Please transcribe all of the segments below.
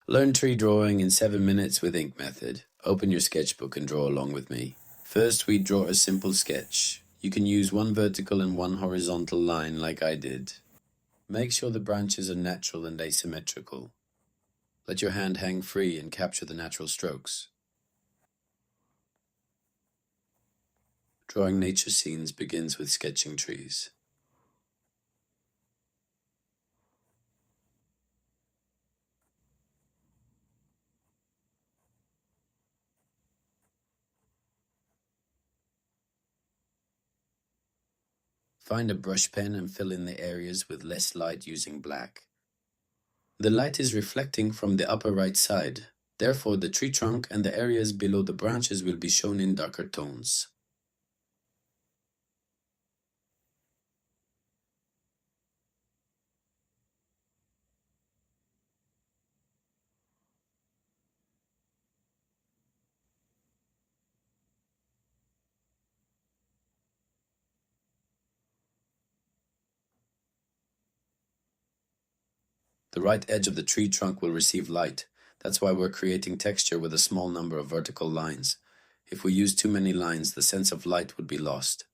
Learn tree drawing in 7 minutes with ink method. Open your sketchbook and draw along with me. First, we draw a simple sketch. You can use one vertical and one horizontal line like I did. Make sure the branches are natural and asymmetrical. Let your hand hang free and capture the natural strokes. Drawing nature scenes begins with sketching trees. Find a brush pen and fill in the areas with less light using black. The light is reflecting from the upper right side. Therefore, the tree trunk and the areas below the branches will be shown in darker tones. The right edge of the tree trunk will receive light. That's why we're creating texture with a small number of vertical lines. If we use too many lines, the sense of light would be lost.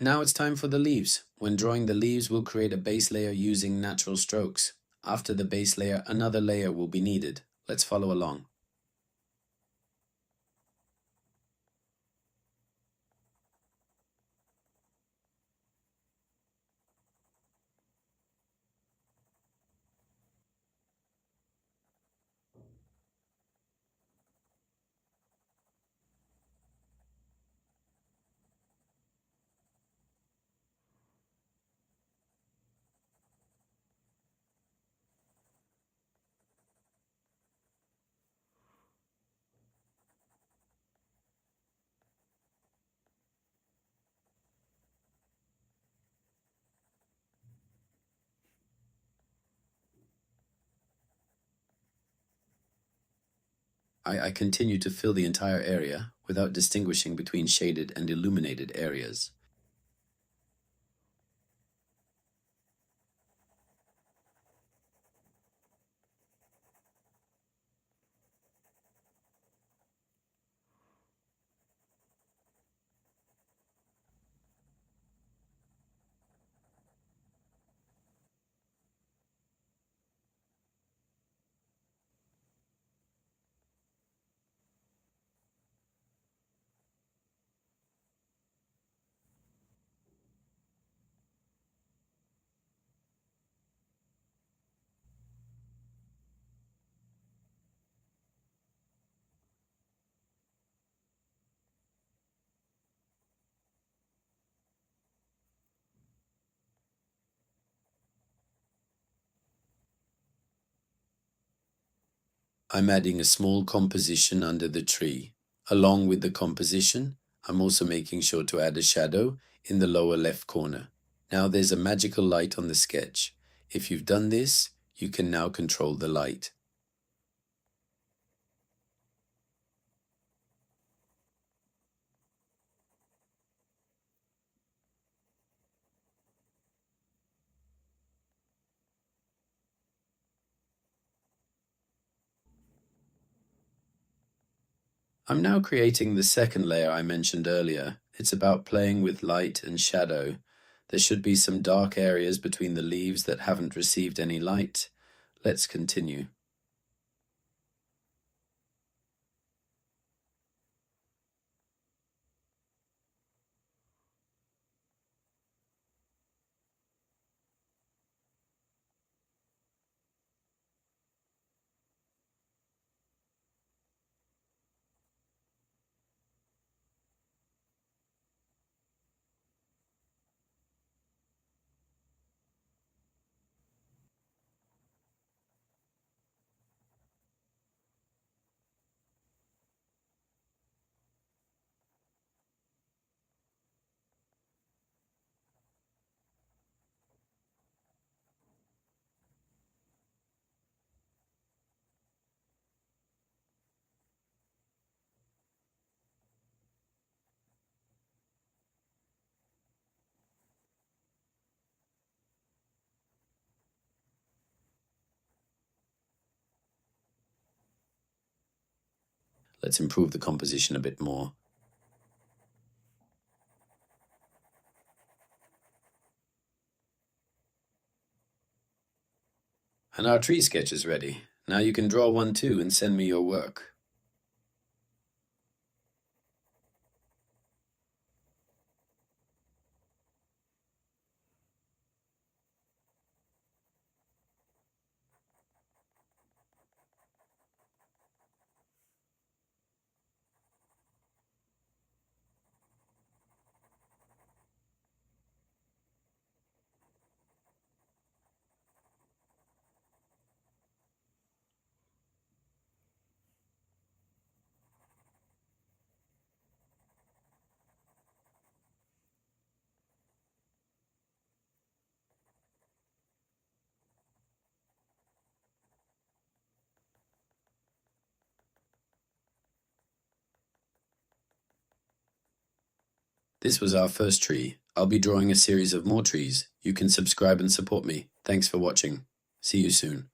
Now it's time for the leaves. When drawing the leaves, we'll create a base layer using natural strokes. After the base layer, another layer will be needed. Let's follow along. I continue to fill the entire area without distinguishing between shaded and illuminated areas. I'm adding a small composition under the tree. Along with the composition, I'm also making sure to add a shadow in the lower left corner. Now there's a magical light on the sketch. If you've done this, you can now control the light. I'm now creating the second layer I mentioned earlier. It's about playing with light and shadow. There should be some dark areas between the leaves that haven't received any light. Let's continue. Let's improve the composition a bit more. And our tree sketch is ready. Now you can draw one too and send me your work. This was our first tree. I'll be drawing a series of more trees. You can subscribe and support me. Thanks for watching. See you soon.